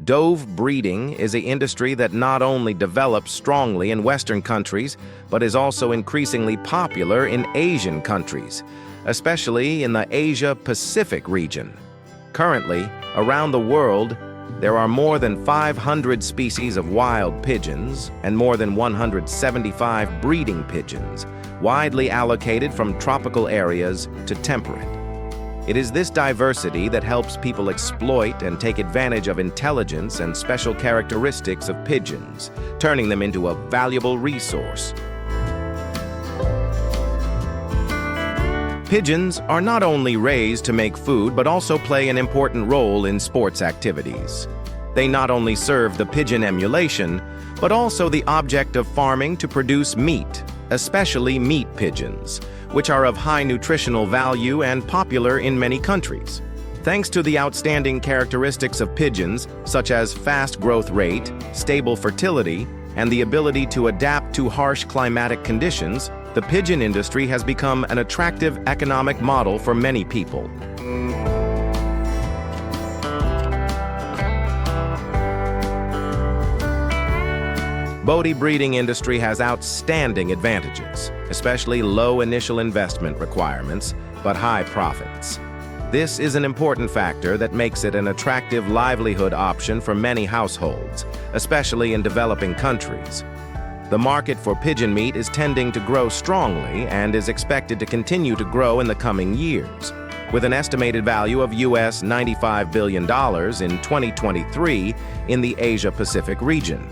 Dove breeding is an industry that not only develops strongly in Western countries, but is also increasingly popular in Asian countries, especially in the Asia-Pacific region. Currently, around the world, there are more than 500 species of wild pigeons and more than 175 breeding pigeons, widely allocated from tropical areas to temperate. It is this diversity that helps people exploit and take advantage of intelligence and special characteristics of pigeons, turning them into a valuable resource. Pigeons are not only raised to make food, but also play an important role in sports activities. They not only serve the pigeon emulation, but also the object of farming to produce meat, especially meat pigeons, which are of high nutritional value and popular in many countries. Thanks to the outstanding characteristics of pigeons, such as fast growth rate, stable fertility, and the ability to adapt to harsh climatic conditions, the pigeon industry has become an attractive economic model for many people. Poultry breeding industry has outstanding advantages, especially low initial investment requirements, but high profits. This is an important factor that makes it an attractive livelihood option for many households, especially in developing countries. The market for pigeon meat is tending to grow strongly and is expected to continue to grow in the coming years, with an estimated value of US $95 billion in 2023 in the Asia-Pacific region.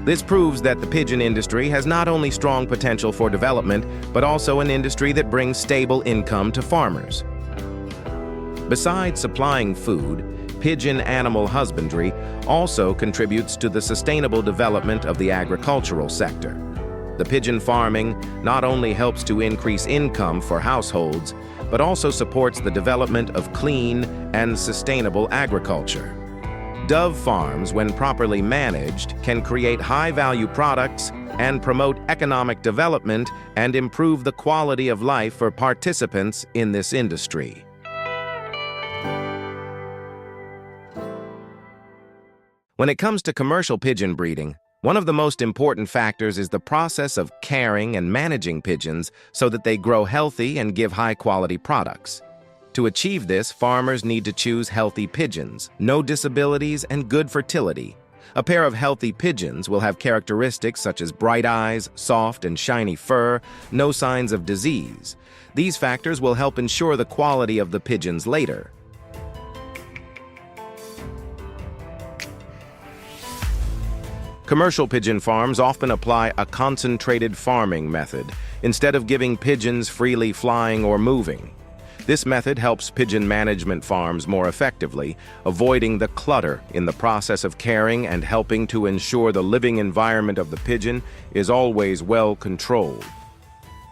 This proves that the pigeon industry has not only strong potential for development, but also an industry that brings stable income to farmers. Besides supplying food, pigeon animal husbandry also contributes to the sustainable development of the agricultural sector. The pigeon farming not only helps to increase income for households, but also supports the development of clean and sustainable agriculture. Dove farms, when properly managed, can create high-value products and promote economic development and improve the quality of life for participants in this industry. When it comes to commercial pigeon breeding, one of the most important factors is the process of caring and managing pigeons so that they grow healthy and give high-quality products. To achieve this, farmers need to choose healthy pigeons, no disabilities, and good fertility. A pair of healthy pigeons will have characteristics such as bright eyes, soft and shiny fur, no signs of disease. These factors will help ensure the quality of the pigeons later. Commercial pigeon farms often apply a concentrated farming method, instead of giving pigeons freely flying or moving. This method helps pigeon management farms more effectively, avoiding the clutter in the process of caring and helping to ensure the living environment of the pigeon is always well controlled.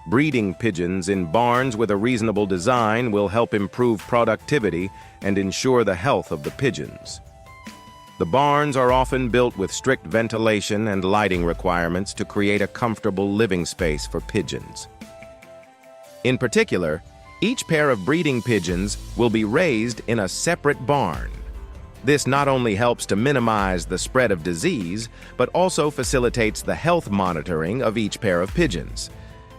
Breeding pigeons in barns with a reasonable design will help improve productivity and ensure the health of the pigeons. The barns are often built with strict ventilation and lighting requirements to create a comfortable living space for pigeons. In particular, each pair of breeding pigeons will be raised in a separate barn. This not only helps to minimize the spread of disease, but also facilitates the health monitoring of each pair of pigeons.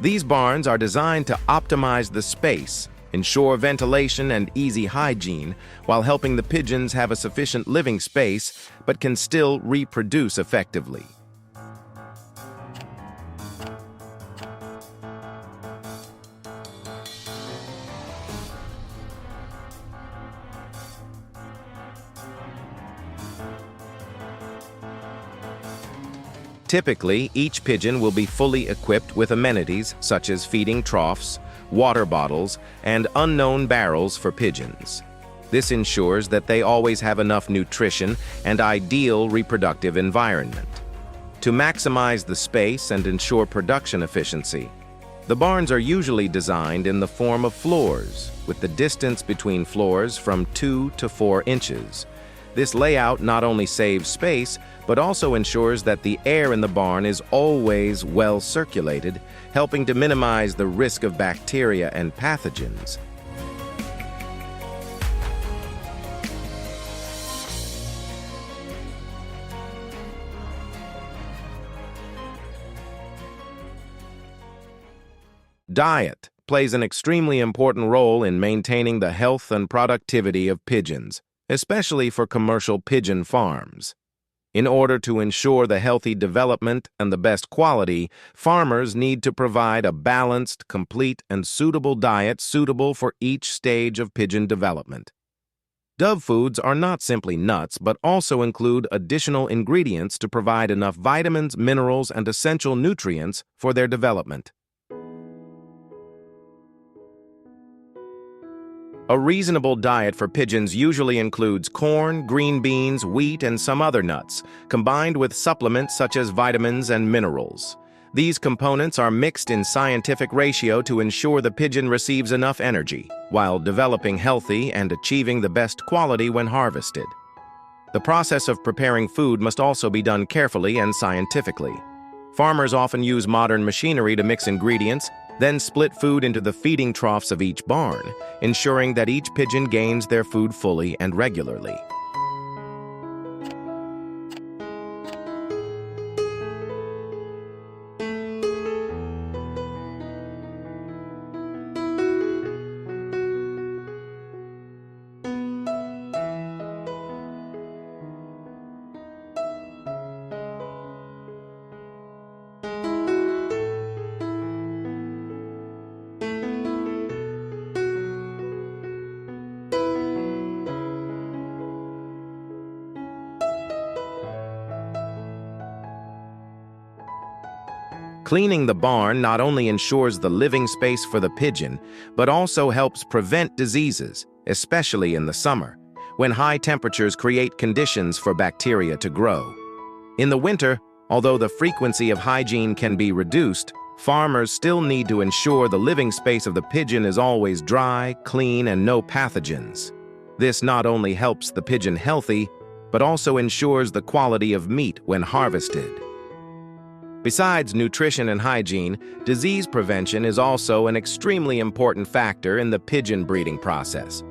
These barns are designed to optimize the space, ensure ventilation and easy hygiene, while helping the pigeons have a sufficient living space, but can still reproduce effectively. Typically, each pigeon will be fully equipped with amenities such as feeding troughs, water bottles, and unknown barrels for pigeons. This ensures that they always have enough nutrition and ideal reproductive environment. To maximize the space and ensure production efficiency, the barns are usually designed in the form of floors, with the distance between floors from 2 to 4 inches. This layout not only saves space, but also ensures that the air in the barn is always well circulated, helping to minimize the risk of bacteria and pathogens. Diet plays an extremely important role in maintaining the health and productivity of pigeons, especially for commercial pigeon farms. In order to ensure the healthy development and the best quality, farmers need to provide a balanced, complete, and suitable diet suitable for each stage of pigeon development. Dove foods are not simply nuts, but also include additional ingredients to provide enough vitamins, minerals, and essential nutrients for their development. A reasonable diet for pigeons usually includes corn, green beans, wheat, and some other nuts, combined with supplements such as vitamins and minerals. These components are mixed in scientific ratio to ensure the pigeon receives enough energy, while developing healthy and achieving the best quality when harvested. The process of preparing food must also be done carefully and scientifically. Farmers often use modern machinery to mix ingredients, then split food into the feeding troughs of each barn, ensuring that each pigeon gains their food fully and regularly. Cleaning the barn not only ensures the living space for the pigeon, but also helps prevent diseases, especially in the summer, when high temperatures create conditions for bacteria to grow. In the winter, although the frequency of hygiene can be reduced, farmers still need to ensure the living space of the pigeon is always dry, clean, and no pathogens. This not only helps the pigeon healthy, but also ensures the quality of meat when harvested. Besides nutrition and hygiene, disease prevention is also an extremely important factor in the pigeon breeding process.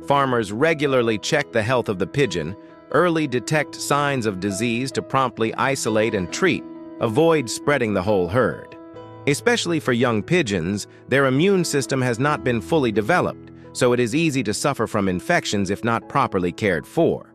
Farmers regularly check the health of the pigeon, early detect signs of disease to promptly isolate and treat, avoid spreading the whole herd. Especially for young pigeons, their immune system has not been fully developed, so it is easy to suffer from infections if not properly cared for.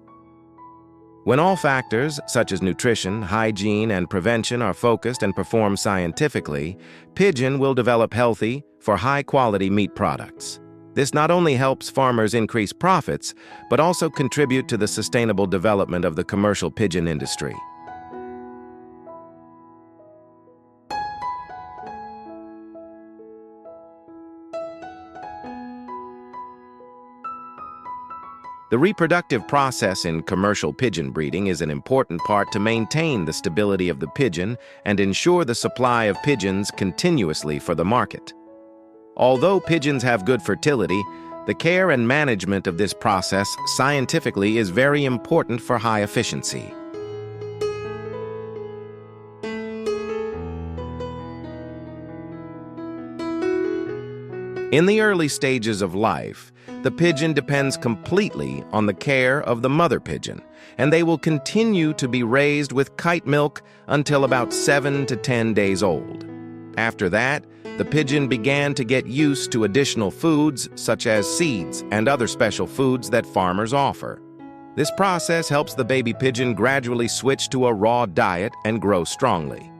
When all factors, such as nutrition, hygiene, and prevention, are focused and performed scientifically, pigeon will develop healthy, for high-quality meat products. This not only helps farmers increase profits, but also contribute to the sustainable development of the commercial pigeon industry. The reproductive process in commercial pigeon breeding is an important part to maintain the stability of the pigeon and ensure the supply of pigeons continuously for the market. Although pigeons have good fertility, the care and management of this process scientifically is very important for high efficiency. In the early stages of life, the pigeon depends completely on the care of the mother pigeon, and they will continue to be raised with kite milk until about 7 to 10 days old. After that, the pigeon began to get used to additional foods such as seeds and other special foods that farmers offer. This process helps the baby pigeon gradually switch to a raw diet and grow strongly.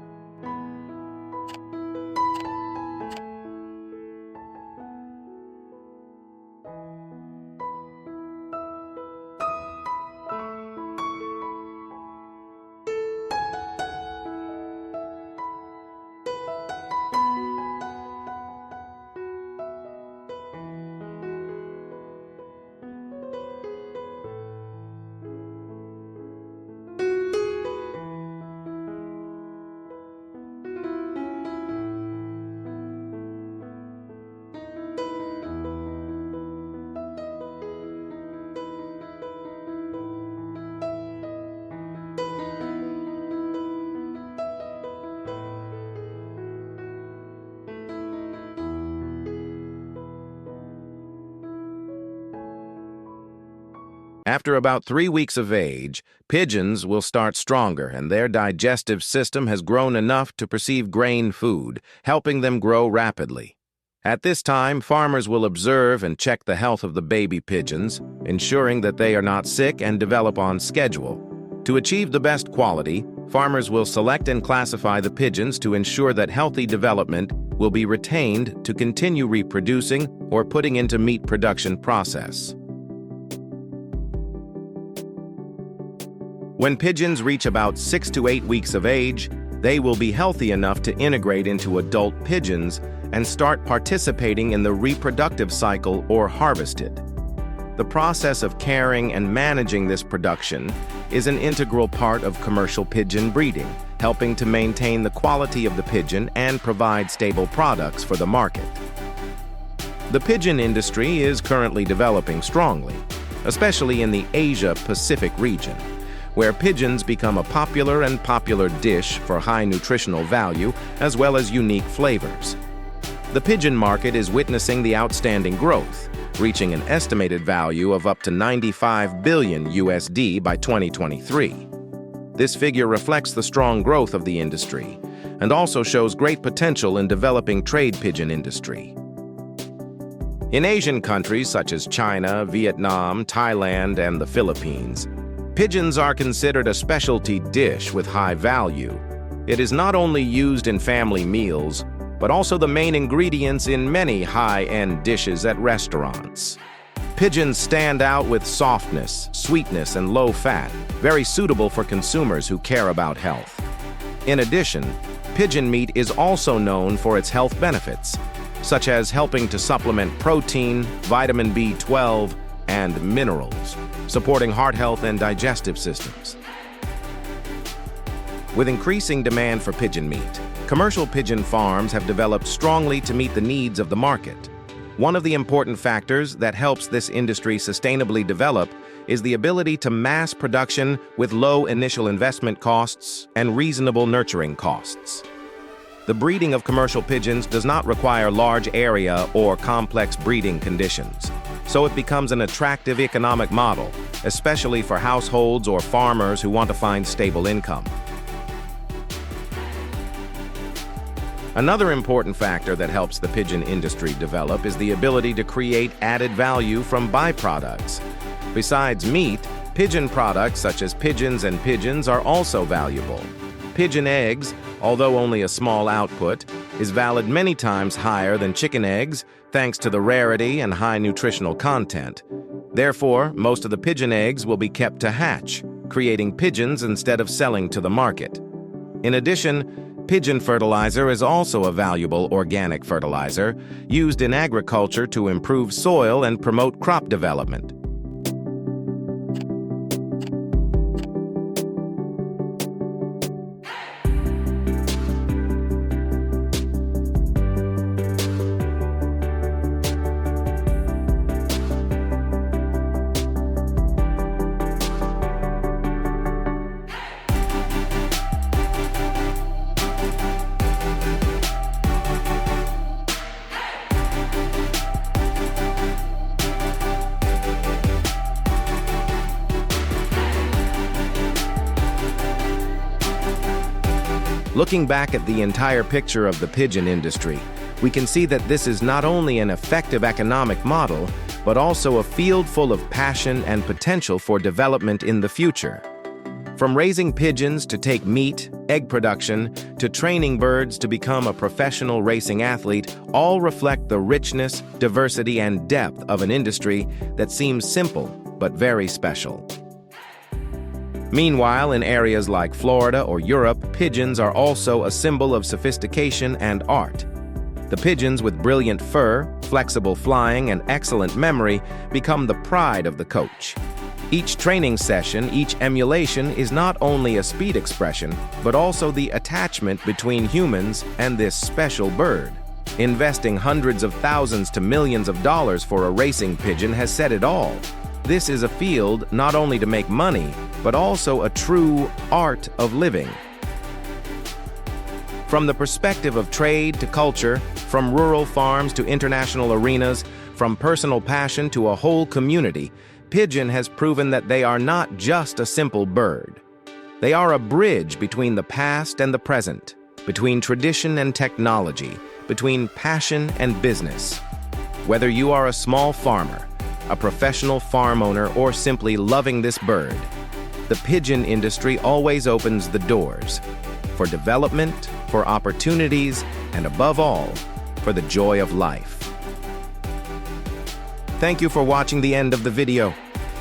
After about 3 weeks of age, pigeons will start stronger and their digestive system has grown enough to perceive grain food, helping them grow rapidly. At this time, farmers will observe and check the health of the baby pigeons, ensuring that they are not sick and develop on schedule. To achieve the best quality, farmers will select and classify the pigeons to ensure that healthy development will be retained to continue reproducing or putting into meat production process. When pigeons reach about 6 to 8 weeks of age, they will be healthy enough to integrate into adult pigeons and start participating in the reproductive cycle or harvested. The process of caring and managing this production is an integral part of commercial pigeon breeding, helping to maintain the quality of the pigeon and provide stable products for the market. The pigeon industry is currently developing strongly, especially in the Asia-Pacific region, where pigeons become a popular dish for high nutritional value as well as unique flavors. The pigeon market is witnessing the outstanding growth, reaching an estimated value of up to $95 billion USD by 2023. This figure reflects the strong growth of the industry and also shows great potential in developing trade pigeon industry. In Asian countries such as China, Vietnam, Thailand, and the Philippines, pigeons are considered a specialty dish with high value. It is not only used in family meals, but also the main ingredients in many high-end dishes at restaurants. Pigeons stand out with softness, sweetness, and low fat, very suitable for consumers who care about health. In addition, pigeon meat is also known for its health benefits, such as helping to supplement protein, vitamin B12, and minerals, supporting heart health and digestive systems. With increasing demand for pigeon meat, commercial pigeon farms have developed strongly to meet the needs of the market. One of the important factors that helps this industry sustainably develop is the ability to mass production with low initial investment costs and reasonable nurturing costs. The breeding of commercial pigeons does not require large area or complex breeding conditions, so it becomes an attractive economic model, especially for households or farmers who want to find stable income. Another important factor that helps the pigeon industry develop is the ability to create added value from byproducts. Besides meat, pigeon products such as pigeons and pigeons are also valuable. Pigeon eggs, although only a small output, is valued many times higher than chicken eggs thanks to the rarity and high nutritional content. Therefore, most of the pigeon eggs will be kept to hatch, creating pigeons instead of selling to the market. In addition, pigeon fertilizer is also a valuable organic fertilizer used in agriculture to improve soil and promote crop development. Looking back at the entire picture of the pigeon industry, we can see that this is not only an effective economic model, but also a field full of passion and potential for development in the future. From raising pigeons to take meat, egg production, to training birds to become a professional racing athlete, all reflect the richness, diversity, and depth of an industry that seems simple but very special. Meanwhile, in areas like Florida or Europe, pigeons are also a symbol of sophistication and art. The pigeons with brilliant fur, flexible flying, and excellent memory become the pride of the coach. Each training session, each emulation is not only a speed expression, but also the attachment between humans and this special bird. Investing hundreds of thousands to millions of dollars for a racing pigeon has said it all. This is a field not only to make money, but also a true art of living. From the perspective of trade to culture, from rural farms to international arenas, from personal passion to a whole community, pigeon has proven that they are not just a simple bird. They are a bridge between the past and the present, between tradition and technology, between passion and business. Whether you are a small farmer, a professional farm owner, or simply loving this bird, the pigeon industry always opens the doors for development, for opportunities, and above all, for the joy of life. Thank you for watching the end of the video.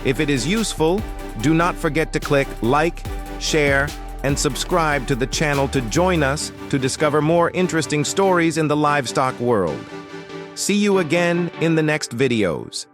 If it is useful, do not forget to click like, share, and subscribe to the channel to join us to discover more interesting stories in the livestock world. See you again in the next videos.